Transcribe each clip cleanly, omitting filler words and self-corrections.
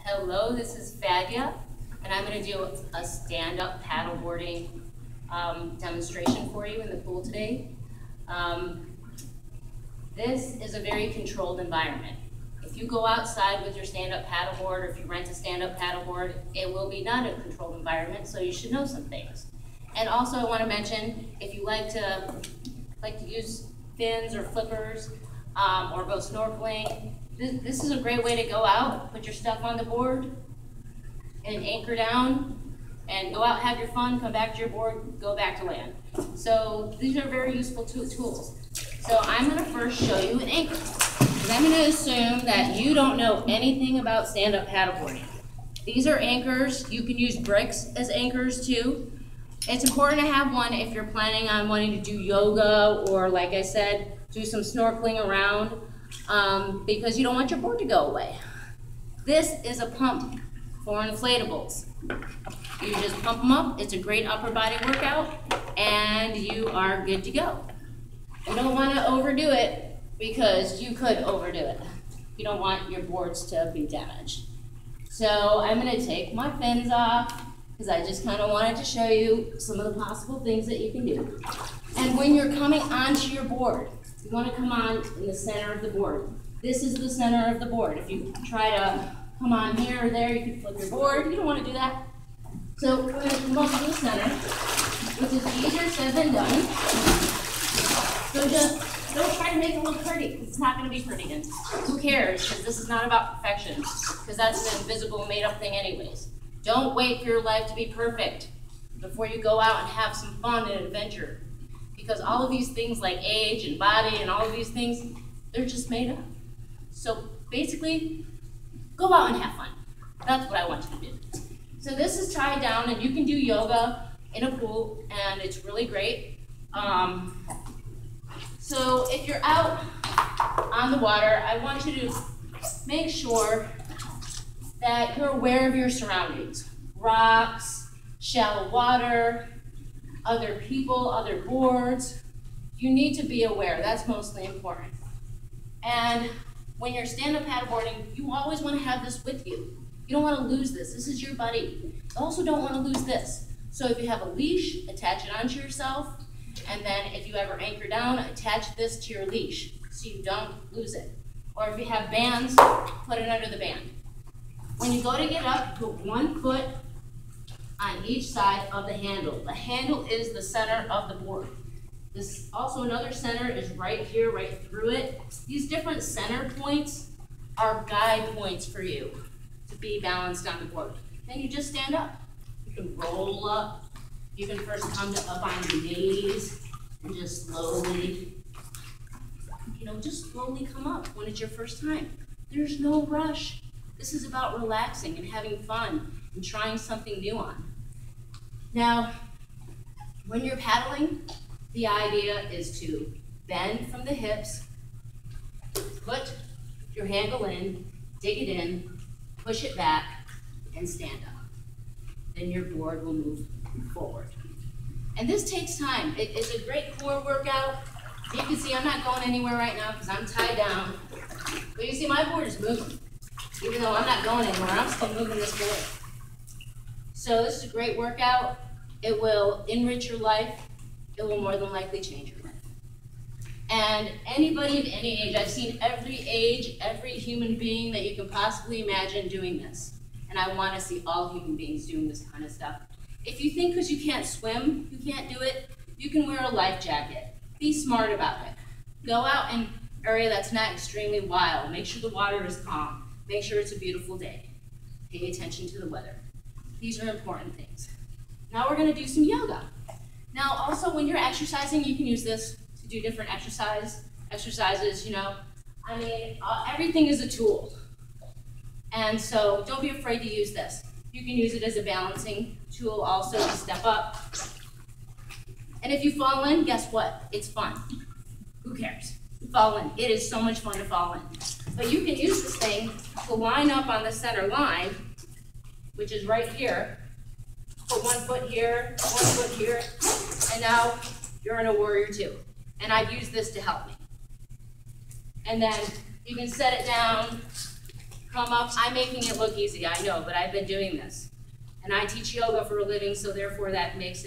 Hello, this is Fadia, and I'm going to do a stand-up paddleboarding demonstration for you in the pool today. This is a very controlled environment. If you go outside with your stand-up paddleboard, or if you rent a stand-up paddleboard, it will be not a controlled environment, so you should know some things. And also I want to mention, if you like to use fins or flippers, or go snorkeling, this is a great way to go out, put your stuff on the board, and anchor down, and go out, have your fun, come back to your board, go back to land. So these are very useful tools. So I'm going to first show you an anchor, because I'm going to assume that you don't know anything about stand-up paddleboarding. These are anchors. You can use bricks as anchors too. It's important to have one if you're planning on wanting to do yoga or, like I said, do some snorkeling around, because you don't want your board to go away. This is a pump for inflatables. You just pump them up. It's a great upper body workout, and you are good to go. You don't want to overdo it, because you could overdo it. You don't want your boards to be damaged. So I'm going to take my fins off, because I just kind of wanted to show you some of the possible things that you can do. And when you're coming onto your board, you want to come on in the center of the board. This is the center of the board. If you try to come on here or there, you can flip your board. You don't want to do that. So we're going to come up to the center, which is easier said than done. So just don't try to make it look pretty. It's not going to be pretty. And who cares? Because this is not about perfection. Because that's an invisible, made-up thing anyways. Don't wait for your life to be perfect before you go out and have some fun and adventure. Because all of these things like age and body and all of these things, they're just made up. So basically, go out and have fun. That's what I want you to do. So this is tied down, and you can do yoga in a pool, and it's really great. So if you're out on the water, I want you to make sure that you're aware of your surroundings. Rocks, shallow water, other people, other boards. You need to be aware. That's mostly important. And when you're stand-up paddleboarding, you always want to have this with you. You don't want to lose this. This is your buddy. You also don't want to lose this. So if you have a leash, attach it onto yourself. And then if you ever anchor down, attach this to your leash so you don't lose it. Or if you have bands, put it under the band. When you go to get up, put one foot on each side of the handle. The handle is the center of the board. This also another center is right here, right through it. These different center points are guide points for you to be balanced on the board. Then you just stand up. You can roll up. You can first come up on your knees and just slowly, just slowly come up when it's your first time. There's no rush. This is about relaxing and having fun and trying something new on. Now, when you're paddling, the idea is to bend from the hips, put your handle in, dig it in, push it back, and stand up. Then your board will move forward. And this takes time. It's a great core workout. You can see I'm not going anywhere right now because I'm tied down. But you see my board is moving. Even though I'm not going anywhere, I'm still moving this board. So this is a great workout. It will enrich your life. It will more than likely change your life. And anybody of any age, I've seen every age, every human being that you can possibly imagine doing this. And I want to see all human beings doing this kind of stuff. If you think because you can't swim, you can't do it, you can wear a life jacket. Be smart about it. Go out in an area that's not extremely wild. Make sure the water is calm. Make sure it's a beautiful day. Pay attention to the weather. These are important things. Now we're going to do some yoga. Now also when you're exercising, you can use this to do different exercises, everything is a tool. And so don't be afraid to use this. You can use it as a balancing tool also to step up. And if you fall in, guess what? It's fun. Who cares? You fall in. It is so much fun to fall in. But you can use this thing to line up on the center line, which is right here. Put one foot here, and now you're in a warrior two. And I've used this to help me. And then you can set it down Come up. I'm making it look easy, I know, but I've been doing this. And I teach yoga for a living, so therefore that means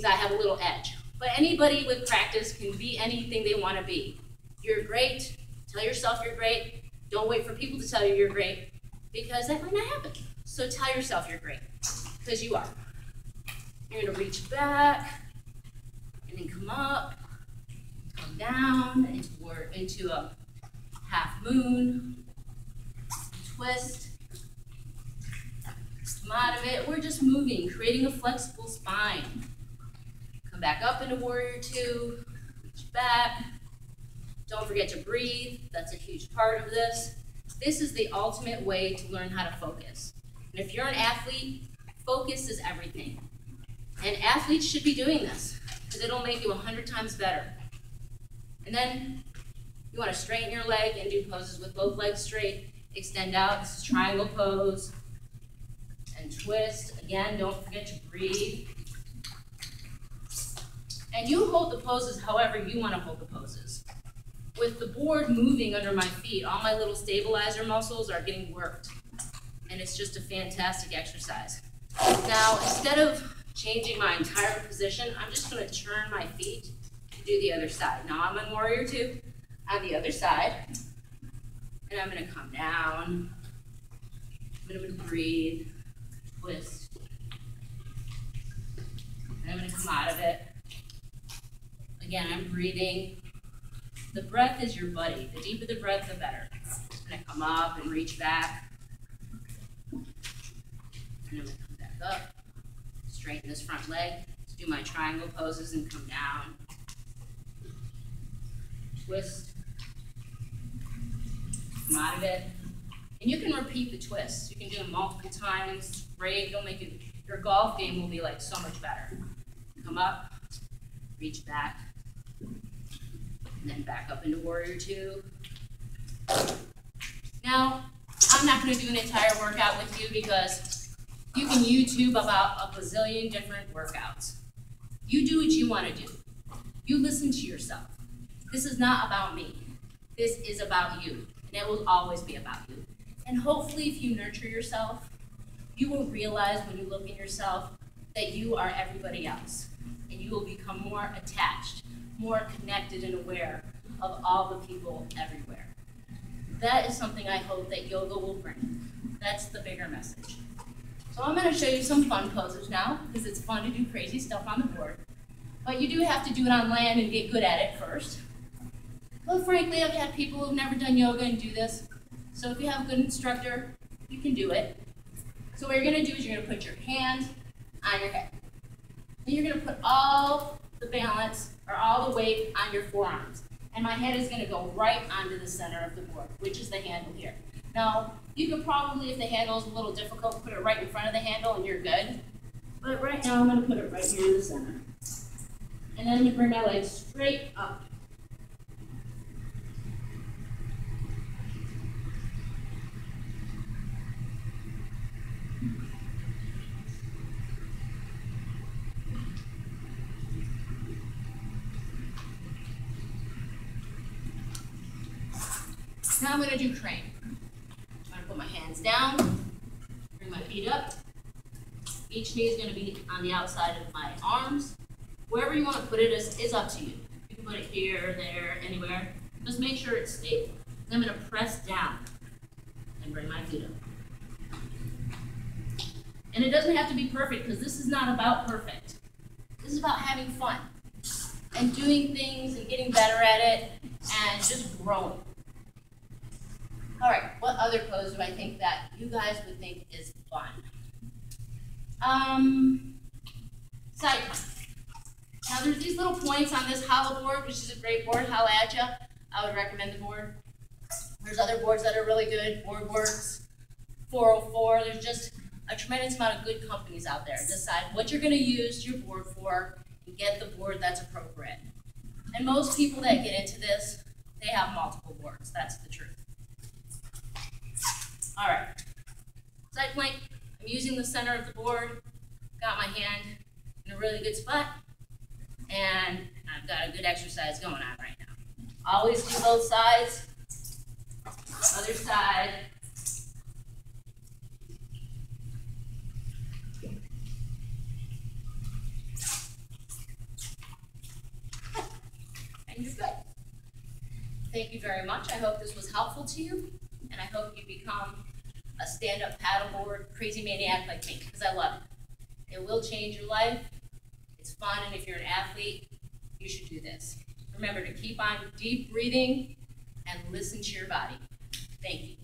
I have a little edge. But anybody with practice can be anything they want to be. You're great. Tell yourself you're great. Don't wait for people to tell you you're great, because that might not happen. So tell yourself you're great, because you are. You're going to reach back, and then come up, come down into a half moon, twist, come out of it. We're just moving, creating a flexible spine. Come back up into warrior two, reach back. Don't forget to breathe. That's a huge part of this. This is the ultimate way to learn how to focus. And if you're an athlete, focus is everything. And athletes should be doing this, because it'll make you 100 times better. And then you want to straighten your leg and do poses with both legs straight. Extend out. This is triangle pose. And twist. Again, don't forget to breathe. And you hold the poses however you want to hold the poses. With the board moving under my feet, all my little stabilizer muscles are getting worked. And it's just a fantastic exercise. Now, instead of changing my entire position, I'm just going to turn my feet and do the other side. Now I'm in warrior two on the other side. And I'm going to come down. I'm going to breathe, twist. And I'm going to come out of it. Again, I'm breathing. The breath is your buddy. The deeper the breath, the better. I'm going to come up and reach back. And I'm going to come back up. Straighten this front leg. Do my triangle poses and come down. Twist. Come out of it. And you can repeat the twists. You can do them multiple times. Great. It'll make your golf game will be like so much better. Come up, reach back, and then back up into warrior two. Now, I'm not going to do an entire workout with you because you can YouTube about a bazillion different workouts. You do what you want to do. You listen to yourself. This is not about me. This is about you, and it will always be about you. And hopefully, if you nurture yourself, you will realize when you look at yourself that you are everybody else, and you will become more attached, more connected and aware of all the people everywhere. That is something I hope that yoga will bring. That's the bigger message. So I'm going to show you some fun poses now, because it's fun to do crazy stuff on the board. But you do have to do it on land and get good at it first. But frankly, I've had people who've never done yoga and do this. So if you have a good instructor, you can do it. So what you're going to do is you're going to put your hand on your head. And you're going to put all the balance or all the weight on your forearms. And my head is going to go right onto the center of the board, which is the handle here. Now, you could probably, if the handle is a little difficult, put it right in front of the handle and you're good. But right now, I'm going to put it right here in the center. And then I'm going to bring my legs straight up. Now I'm going to do crane. I'm going to put my hands down, bring my feet up. Each knee is going to be on the outside of my arms. Wherever you want to put it is up to you. You can put it here, there, anywhere. Just make sure it's stable. Then I'm going to press down and bring my feet up. And it doesn't have to be perfect, because this is not about perfect. This is about having fun and doing things and getting better at it and just growing. All right, what other pose do I think that you guys would think is fun? Side plank. Now there's these little points on this hollow board, which is a great board, Halaja. I would recommend the board. There's other boards that are really good, BoardWorks, 404. There's just a tremendous amount of good companies out there. Decide what you're going to use your board for and get the board that's appropriate. And most people that get into this, they have multiple boards. That's the truth. All right, side plank. I'm using the center of the board. Got my hand in a really good spot, and I've got a good exercise going on right now. Always do both sides. Other side. and you're good. Thank you very much. I hope this was helpful to you, and I hope you become a stand-up paddleboard crazy maniac like me, because I love it. It will change your life. It's fun, and if you're an athlete, you should do this. Remember to keep on deep breathing and listen to your body. Thank you.